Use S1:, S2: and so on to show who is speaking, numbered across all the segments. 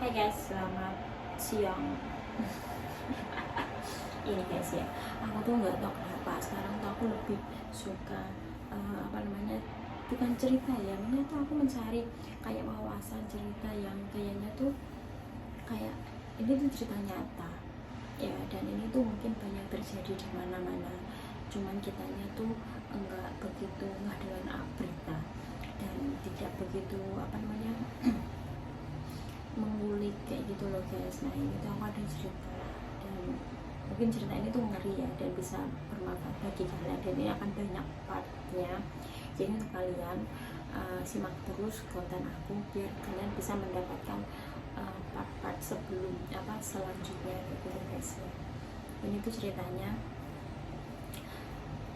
S1: Hai guys, selamat siang. Ini guys ya, aku tuh nggak tahu kenapa sekarang tuh aku lebih suka bukan cerita ya, ini tuh aku mencari kayak wawasan cerita yang kayaknya tuh kayak ini tuh cerita nyata ya, dan ini tuh mungkin banyak terjadi di mana-mana, cuman kitanya tuh enggak begitu nggak dengan berita dan tidak begitu mengulik kayak gitu loh guys. Nah ini tuh aku ada cerita dan mungkin cerita ini tuh ngeri ya dan bisa bermanfaat bagi kalian, dan ini akan banyak partnya, jadi untuk kalian simak terus konten aku biar kalian bisa mendapatkan part-part selanjutnya gitu guys ya. Ini tuh ceritanya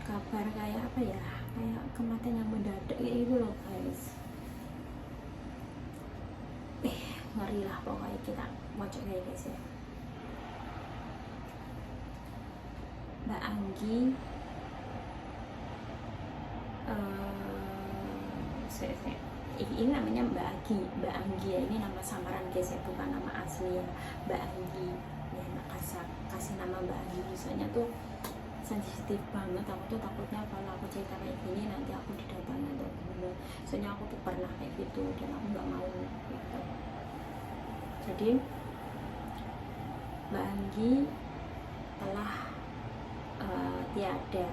S1: kabar kayak kayak kematian yang mendadak itu loh guys. Ngeri lah pokoknya, kita mocok kayak guys ya. Mbak Anggi ini namanya Mbak Anggi ya, ini nama samaran guys ya, bukan nama asli ya. Mbak Anggi ya, kasih nama Mbak Anggi soalnya tuh sensitif banget. Aku tuh takutnya kalau aku cerita kayak gini nanti aku didatangi atau gimana, soalnya aku tuh pernah kayak gitu dan aku nggak mau gitu. Jadi Mbak Anggi telah tiada,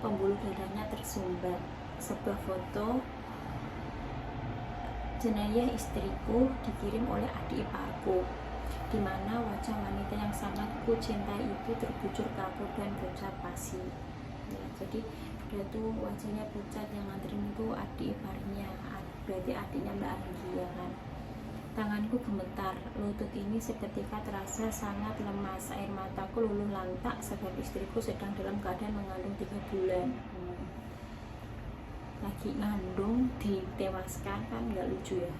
S1: pembuluh darahnya tersumbat. Sebuah foto jenayah istriku dikirim oleh adik iparku, di mana wajah wanita yang sangat ku cintai itu terbujur kaku dan pucat pasi. Ya, jadi dia tuh wajahnya pucat, yang nganterin itu adik iparnya, berarti adiknya Mbak Anggi ya kan. Tanganku gemetar, lutut ini seketika terasa sangat lemas, air mataku luluh lantak sebab istriku sedang dalam keadaan mengandung 3 bulan. Lagi ngandung ditewaskan, kan nggak lucu ya.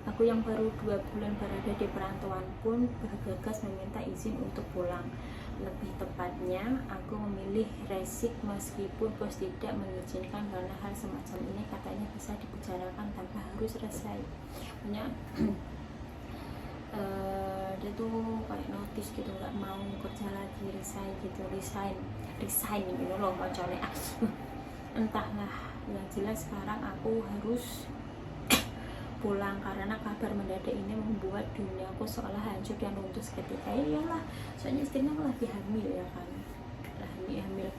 S1: Aku yang baru 2 bulan berada di perantauan pun bergegas meminta izin untuk pulang. Lebih tepatnya, aku memilih resik meskipun bos tidak mengizinkan, karena hal semacam ini katanya bisa dibicarakan tanpa harus selesai. Punya dia tuh kayak notice gitu, nggak mau kerja lagi, resign gitu loh kocornya. Entahlah, yang jelas sekarang aku harus pulang karena kabar mendadak ini membuat duniaku seolah hancur dan runtuh seketika. Iyalah, soalnya istrinya lagi hamil ya kan, hamil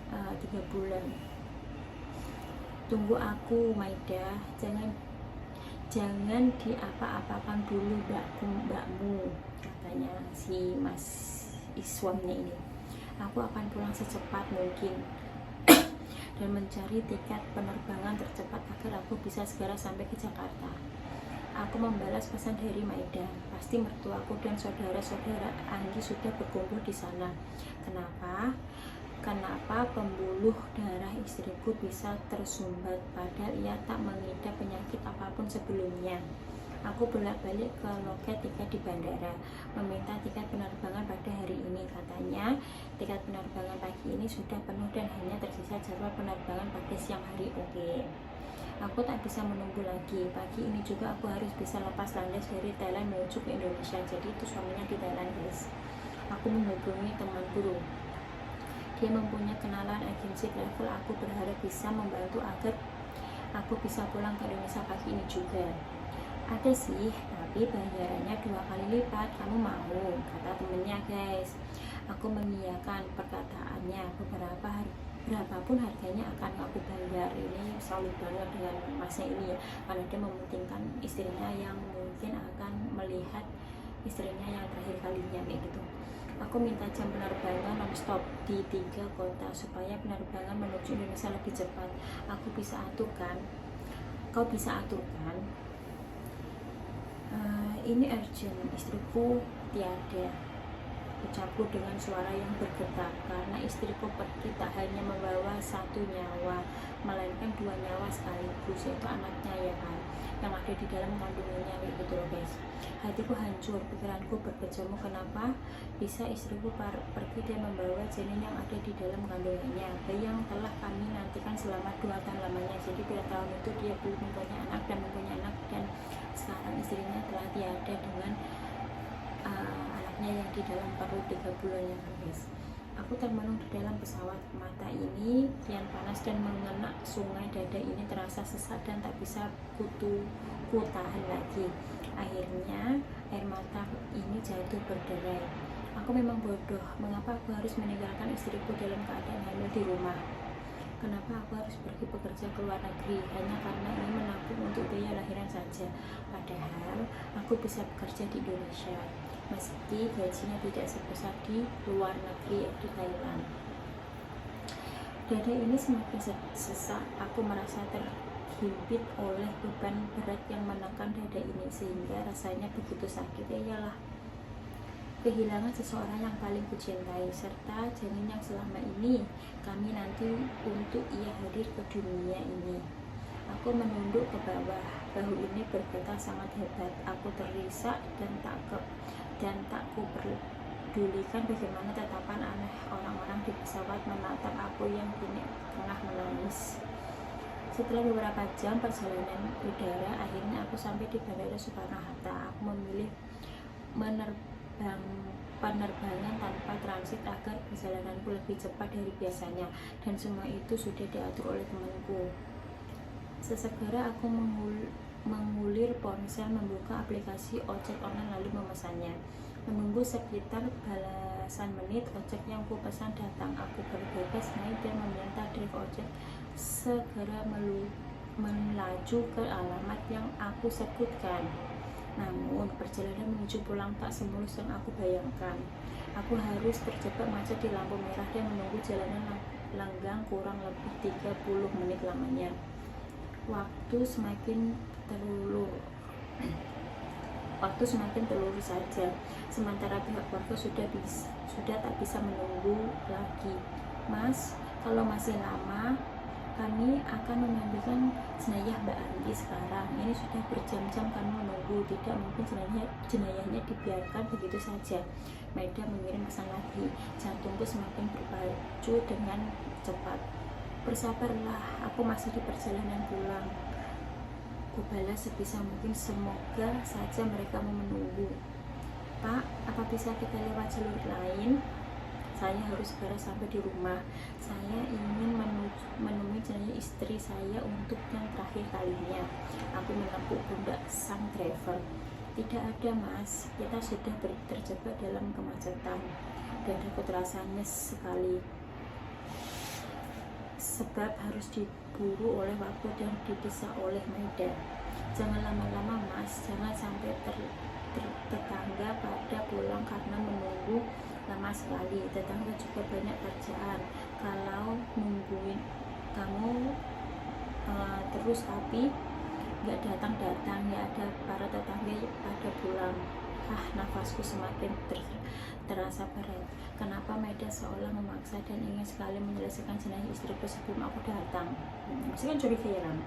S1: 3 bulan. Tunggu aku Maida, jangan diapa-apakan dulu mbakmu, katanya si Mas Iswamnya ini. Aku akan pulang secepat mungkin dan mencari tiket penerbangan tercepat agar aku bisa segera sampai ke Jakarta. Aku membalas pesan dari Maida. Pasti mertuaku dan saudara-saudara Anggi sudah berkumpul di sana. Kenapa pembuluh darah istriku bisa tersumbat padahal ia tak mengidap penyakit apapun sebelumnya? Aku bolak-balik ke loket tiket di bandara, meminta tiket penerbangan pada hari ini. Katanya tiket penerbangan pagi ini sudah penuh dan hanya tersisa jadwal penerbangan pada siang hari. Oke, aku tak bisa menunggu lagi. Pagi ini juga aku harus bisa lepas landas dari Thailand menuju ke Indonesia. Jadi itu suaminya di Thailand guys. Aku menghubungi teman guru, dia mempunyai kenalan agensi travel. Aku berharap bisa membantu agar aku bisa pulang ke Indonesia pagi ini juga. Ada sih, tapi bayarannya 2 kali lipat. Kamu mau? Kata temennya guys. Aku mengiyakan perkataannya. Berapapun harganya akan aku bayar. Ini selalu banget dengan masnya ini ya, karena dia mementingkan istrinya yang mungkin akan melihat istrinya yang terakhir kalinya kayak gitu. Aku minta jam penerbangan non-stop di 3 kota supaya penerbangan menuju Indonesia lebih cepat. Aku bisa aturkan, kau bisa aturkan. Ini urgent, istriku tiada. ucapku dengan suara yang bergetar, karena istriku pergi tak hanya membawa satu nyawa, melainkan dua nyawa sekaligus, yaitu anaknya ya kan, yang ada di dalam kandungannya, kayak gitu loh guys. Hatiku hancur, pikiranku berkecamuk, kenapa bisa istriku pergi dan membawa janin yang ada di dalam kandungannya, bayi yang telah kami nantikan selama 2 tahun lamanya. Jadi 2 tahun itu dia belum mempunyai anak dan sekarang istrinya telah tiada dengan anaknya yang di dalam perut 3 bulan ya guys. Aku termenung di dalam pesawat, mata ini kian panas dan mengenai sungai dada ini terasa sesak dan tak bisa ku tahan lagi. Akhirnya air mata ini jatuh berderai. Aku memang bodoh, mengapa aku harus meninggalkan istriku dalam keadaan hamil di rumah? Kenapa aku harus pergi bekerja ke luar negeri hanya karena ingin menabung untuk biaya lahiran saja? Padahal aku bisa bekerja di Indonesia, meski gajinya tidak sebesar di luar negeri, yaitu Thailand. Dada ini semakin sesak, aku merasa terhimpit oleh beban berat yang menekan dada ini, sehingga rasanya begitu sakit. Ya iyalah, kehilangan seseorang yang paling kucintai, serta janin yang selama ini kami nanti untuk ia hadir ke dunia ini. Aku menunduk ke bawah, bahu ini bergetar sangat hebat. Aku terisak dan tak kuperdulikan bagaimana tatapan aneh orang-orang di pesawat menatap aku yang kini tengah menangis. Setelah beberapa jam perjalanan udara, akhirnya aku sampai di Bandara Soekarno-Hatta. Aku memilih penerbangan tanpa transit agar perjalananku lebih cepat dari biasanya, dan semua itu sudah diatur oleh temanku. Sesegera aku mengulir ponsel, membuka aplikasi ojek online lalu memesannya. Menunggu sekitar belasan menit, ojek yang kupesan datang. Aku bergegas naik dan meminta driver ojek segera melaju ke alamat yang aku sebutkan. Namun perjalanan menuju pulang tak semulus yang aku bayangkan. Aku harus terjebak macet di lampu merah dan menunggu jalanan lenggang kurang lebih 30 menit lamanya. Waktu semakin terulur saja, sementara pihak keluarga sudah tak bisa menunggu lagi. Mas, kalau masih lama kami akan mengambilkan jenayah Mbak Andi sekarang. Ini sudah berjam-jam kami menunggu, tidak mungkin jenayahnya dibiarkan begitu saja. Maida mengirim pesan lagi. Jantungku semakin berpacu dengan cepat. Bersabarlah, aku masih di perjalanan pulang. Kubalas sebisa mungkin, semoga saja mereka mau menunggu. Pak, apa bisa kita lewat jalur lain? Saya harus segera sampai di rumah. Saya ingin menemui jenazah istri saya untuk yang terakhir kalinya. Aku menepuk pundak sang driver. Tidak ada mas, kita sudah terjebak dalam kemacetan. Dadaku terasa nyes sekali, sebab harus diburu oleh waktu dan didesak oleh Maida. Jangan lama-lama mas, jangan sampai tetangga pada pulang karena menunggu lama sekali. Tetangga juga banyak kerjaan kalau nungguin kamu terus tapi nggak datang ya, ada para tetangga pada pulang. Nafasku semakin terasa berat. Kenapa Maida seolah memaksa dan ingin sekali menyelesaikan jenazah istriku sebelum aku datang? Masih kan curiga ya kan?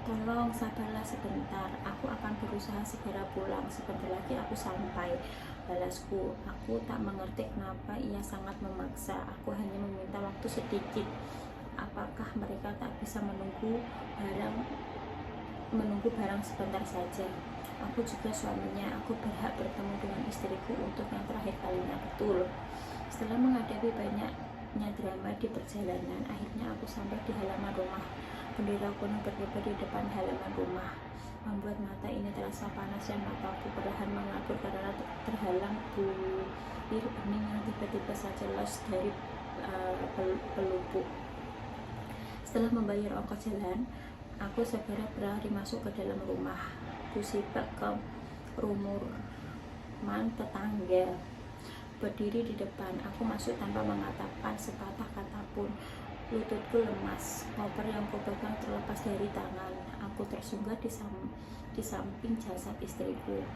S1: Tolong sabarlah sebentar, aku akan berusaha segera pulang. Sebentar lagi aku sampai, balasku. Aku tak mengerti kenapa ia sangat memaksa. Aku hanya meminta waktu sedikit. Apakah mereka tak bisa menunggu barang sebentar saja? Aku juga suaminya, aku berhak bertemu dengan istriku untuk yang terakhir kalinya. Betul. Setelah menghadapi banyaknya drama di perjalanan, akhirnya aku sampai di halaman rumah. Bendera kuno berkibar di depan halaman rumah, membuat mata ini terasa panas dan mataku perlahan mengatur karena terhalang bulir bening yang tiba-tiba saja los dari pelupuk. Setelah membayar ongkos jalan, aku segera berlari masuk ke dalam rumah. Kusibak ke rumuran tetangga berdiri di depan. Aku masuk tanpa mengatakan sepatah kata pun. Lututku lemas, koper yang kupegang terlepas dari tangan. Aku tersunggah di samping jasad istriku.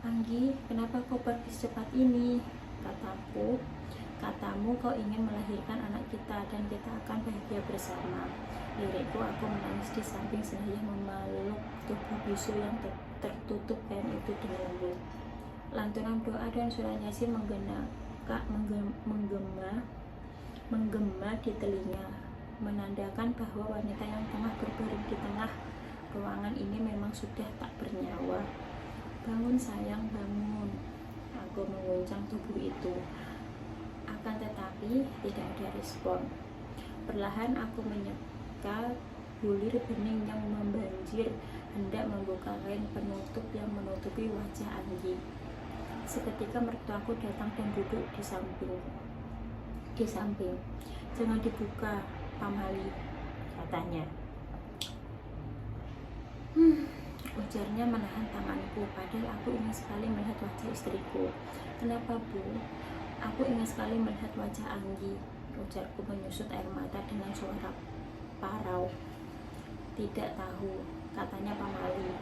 S1: Anggi, kenapa kau pergi secepat ini? Katamu kau ingin melahirkan anak kita dan kita akan bahagia bersama. Lirikku, aku menangis di samping Senaya memeluk tubuh bisu yang tertutup kain itu dengan lembut. Lantunan doa dan surat Yasin menggema di telinga, menandakan bahwa wanita yang tengah berbaring di tengah ruangan ini memang sudah tak bernyawa. Bangun sayang, bangun. Aku mengguncang tubuh itu. Akan tetapi tidak ada respon. Perlahan aku menyeka bulir bening yang membanjir, hendak membuka kain penutup yang menutupi wajah Anggi. Seketika mertuaku datang dan duduk di samping. Jangan dibuka, Pamali, katanya. Ujarnya menahan tanganku, padahal aku ingin sekali melihat wajah istriku. Kenapa, Bu? Aku ingin sekali melihat wajah Anggi, ujarku menyusut air mata dengan suara parau. Tidak tahu, katanya Pamali.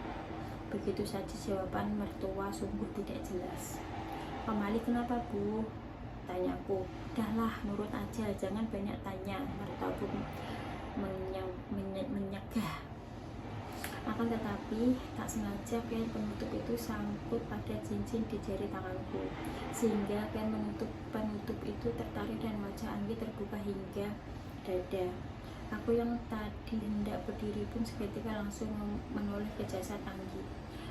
S1: Begitu saja jawaban mertua sungguh tidak jelas. Pamali, kenapa, Bu? Tanyaku. Dahlah, nurut aja, jangan banyak tanya, mertuaku menyegah. Akan tetapi tak sengaja kain penutup itu sangkut pada cincin di jari tanganku, sehingga kain penutup itu tertarik dan wajah Anggi terbuka hingga dada. Aku yang tadi hendak berdiri pun seketika langsung menoleh ke jasad Anggi.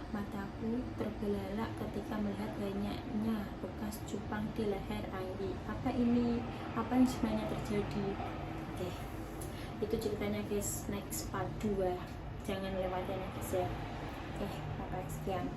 S1: Mataku terbelalak ketika melihat banyaknya bekas cupang di leher Anggi. Apa yang sebenarnya terjadi? Oke, itu ceritanya guys. Next part 2, jangan lewatin ya guys ya. Oke, bye-bye, sekian.